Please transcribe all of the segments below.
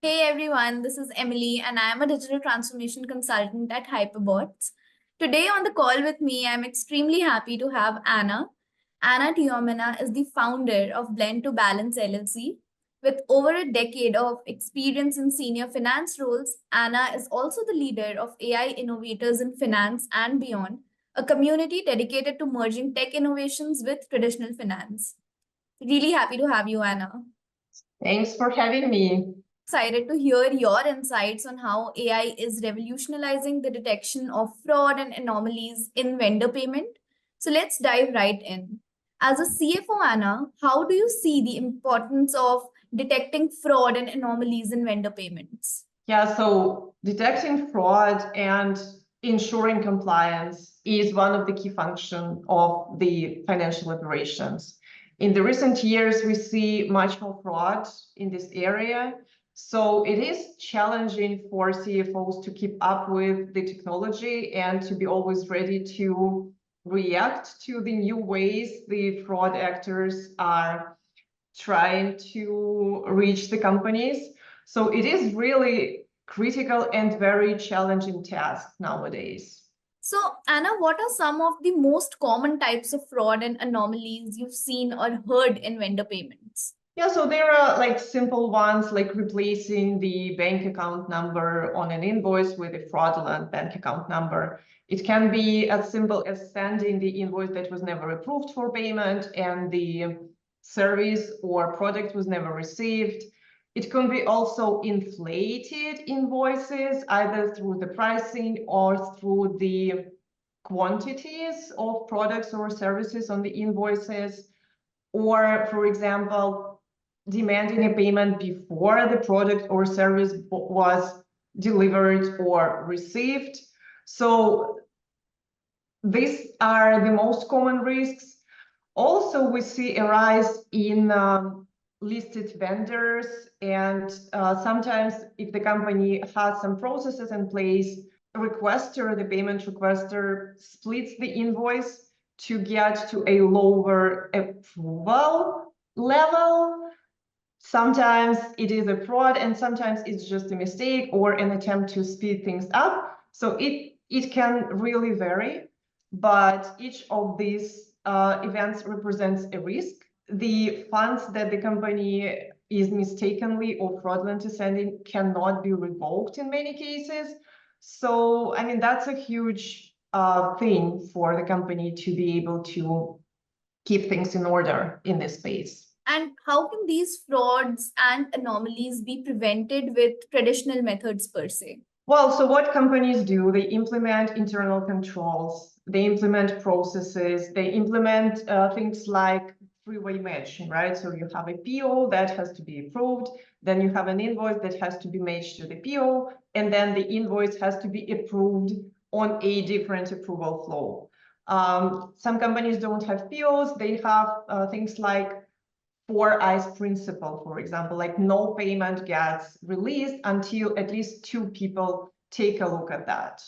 Hey everyone, this is Emily, and I am a digital transformation consultant at Hyperbots. Today on the call with me, I'm extremely happy to have Anna. Anna Tiomina is the founder of Blend to Balance LLC. With over a decade of experience in senior finance roles, Anna is also the leader of AI innovators in finance and beyond, a community dedicated to merging tech innovations with traditional finance. Really happy to have you, Anna. Thanks for having me. Excited to hear your insights on how AI is revolutionizing the detection of fraud and anomalies in vendor payment. So let's dive right in. As a CFO, Anna, how do you see the importance of detecting fraud and anomalies in vendor payments? Yeah, so detecting fraud and ensuring compliance is one of the key functions of the financial operations. In the recent years, we see much more fraud in this area. So it is challenging for CFOs to keep up with the technology and to be always ready to react to the new ways the fraud actors are trying to reach the companies. So it is really critical and very challenging task nowadays. So, Anna, what are some of the most common types of fraud and anomalies you've seen or heard in vendor payments? Yeah, so there are like simple ones like replacing the bank account number on an invoice with a fraudulent bank account number. It can be as simple as sending the invoice that was never approved for payment and the service or product was never received. It can be also inflated invoices, either through the pricing or through the quantities of products or services on the invoices. Or, for example, demanding a payment before the product or service was delivered or received. So these are the most common risks. Also, we see a rise in listed vendors, and sometimes if the company has some processes in place, the payment requester splits the invoice to get to a lower approval level. Sometimes it is a fraud and sometimes it's just a mistake or an attempt to speed things up. So it can really vary, but each of these events represents a risk. The funds that the company is mistakenly or fraudulently sending cannot be revoked in many cases. So, I mean, that's a huge thing for the company to be able to keep things in order in this space. And how can these frauds and anomalies be prevented with traditional methods per se? Well, so what companies do, they implement internal controls, they implement processes, they implement things like three-way matching, right? So you have a PO that has to be approved, then you have an invoice that has to be matched to the PO, and then the invoice has to be approved on a different approval flow. Some companies don't have POs, they have things like 4 eyes principle, for example, like no payment gets released until at least 2 people take a look at that.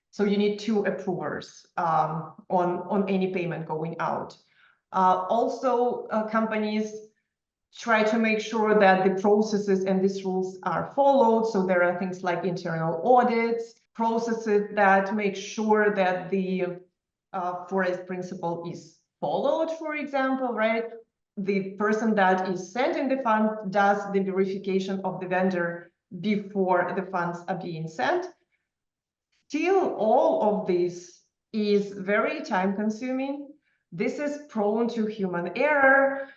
So you need 2 approvers on any payment going out. Also, companies try to make sure that the processes and these rules are followed. So there are things like internal audits, processes that make sure that the 4 eyes principle is followed, for example, right? The person that is sending the fund does the verification of the vendor before the funds are being sent. Still, all of this is very time consuming. This is prone to human error.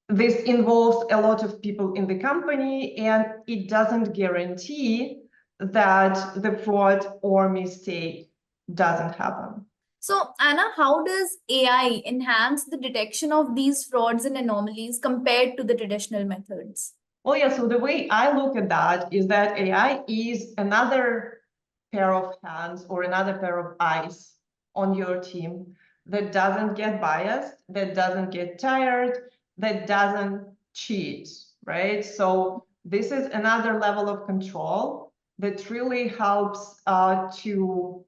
This involves a lot of people in the company, and it doesn't guarantee that the fraud or mistake doesn't happen. So, Anna, how does AI enhance the detection of these frauds and anomalies compared to the traditional methods? Well, yeah, so the way I look at that is that AI is another pair of hands or another pair of eyes on your team that doesn't get biased, that doesn't get tired, that doesn't cheat, right? So this is another level of control that really helps to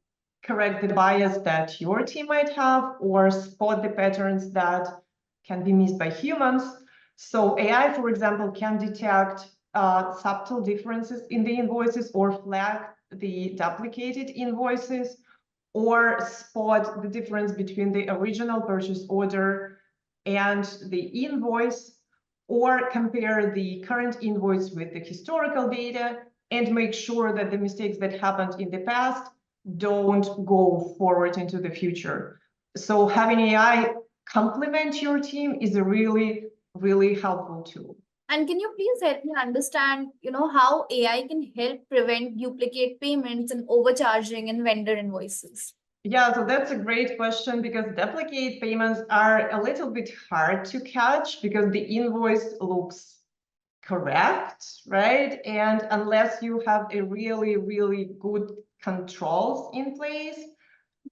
correct the bias that your team might have or spot the patterns that can be missed by humans. So AI, for example, can detect subtle differences in the invoices or flag the duplicated invoices or spot the difference between the original purchase order and the invoice, or compare the current invoice with the historical data and make sure that the mistakes that happened in the past don't go forward into the future. So having AI complement your team is a really, really helpful tool. And can you please help me understand, how AI can help prevent duplicate payments and overcharging in vendor invoices? Yeah, so that's a great question because duplicate payments are a little bit hard to catch because the invoice looks correct, right? And unless you have a really, really good controls in place,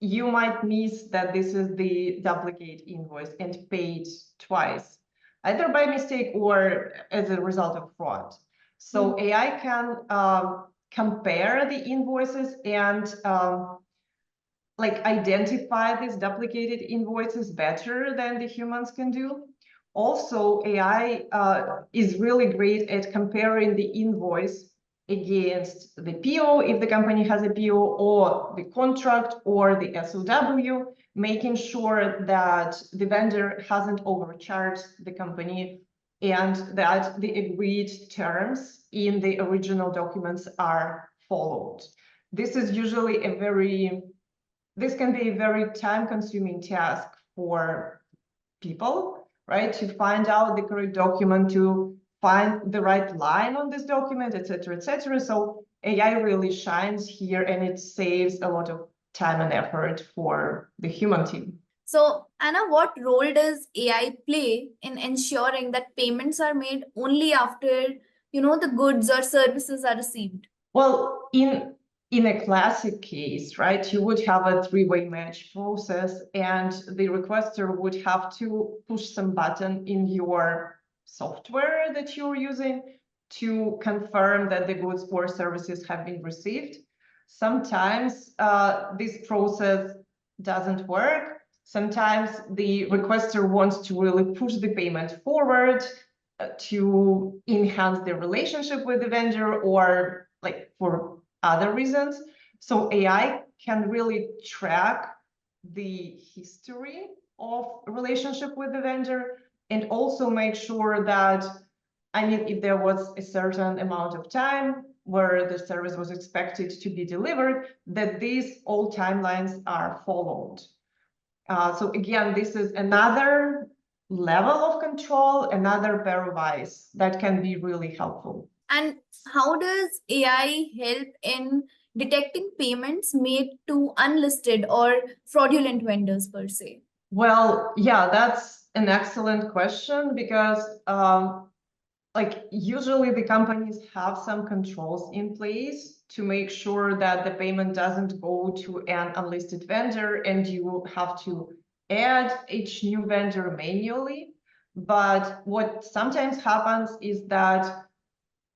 you might miss that this is the duplicate invoice and paid twice, either by mistake or as a result of fraud. So AI can compare the invoices and identify these duplicated invoices better than the humans can do. Also, AI is really great at comparing the invoice against the PO, if the company has a PO, or the contract or the SOW, making sure that the vendor hasn't overcharged the company and that the agreed terms in the original documents are followed. This is usually this can be a very time-consuming task for people, right? To find out the correct document, to find the right line on this document, et cetera, et cetera. So AI really shines here and it saves a lot of time and effort for the human team. So, Anna, what role does AI play in ensuring that payments are made only after, the goods or services are received? Well, in a classic case, right, you would have a three-way match process and the requester would have to push some button in your software that you're using to confirm that the goods or services have been received. Sometimes this process doesn't work. Sometimes the requester wants to really push the payment forward to enhance their relationship with the vendor or for other reasons. So AI can really track the history of relationship with the vendor and also make sure that, if there was a certain amount of time where the service was expected to be delivered, that these all timelines are followed. So again, this is another level of control, another pair of eyes that can be really helpful. And how does AI help in detecting payments made to unlisted or fraudulent vendors per se? Well, yeah, that's an excellent question because usually the companies have some controls in place to make sure that the payment doesn't go to an unlisted vendor and you have to add each new vendor manually. But what sometimes happens is that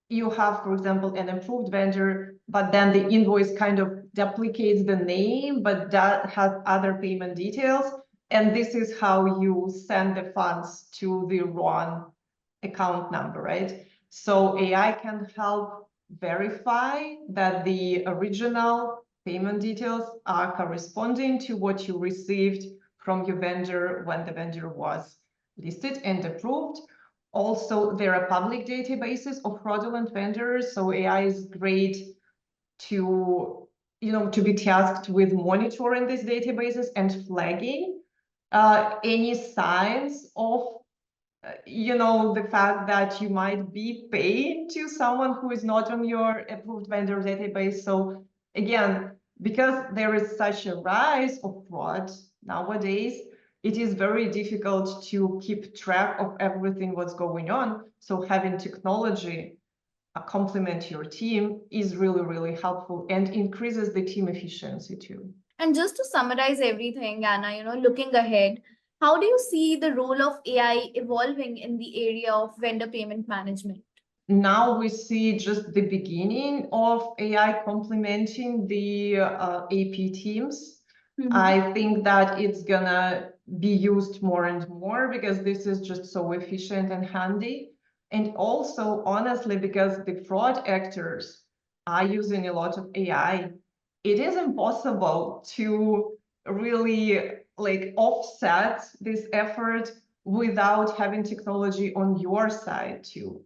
you have, for example, an approved vendor, but then the invoice kind of duplicates the name, but that has other payment details. And this is how you send the funds to the wrong account number, right? So AI can help verify that the original payment details are corresponding to what you received from your vendor when the vendor was listed and approved. Also, there are public databases of fraudulent vendors, so AI is great to be tasked with monitoring these databases and flagging any signs of the fact that you might be paying to someone who is not on your approved vendor database. So again, because there is such a rise of fraud nowadays, it is very difficult to keep track of everything what's going on. So having technology complement your team is really, really helpful and increases the team efficiency too. And just to summarize everything, Anna, looking ahead, how do you see the role of AI evolving in the area of vendor payment management? Now we see just the beginning of AI complementing the AP teams. I think that it's gonna be used more and more because this is just so efficient and handy. And also, honestly, because the fraud actors are using a lot of AI, it is impossible to really like offset this effort without having technology on your side too.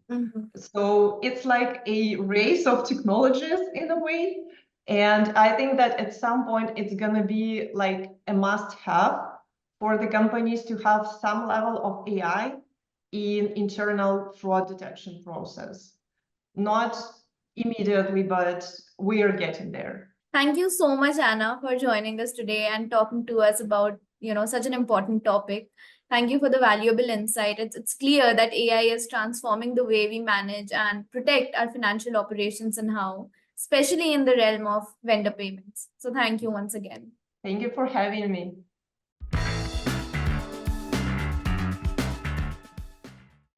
So it's like a race of technologies in a way. And I think that at some point it's going to be like a must-have for the companies to have some level of AI in internal fraud detection process. Not immediately, but we are getting there. Thank you so much, Anna, for joining us today and talking to us about, such an important topic. Thank you for the valuable insight. It's clear that AI is transforming the way we manage and protect our financial operations and how, especially in the realm of vendor payments. So thank you once again. Thank you for having me.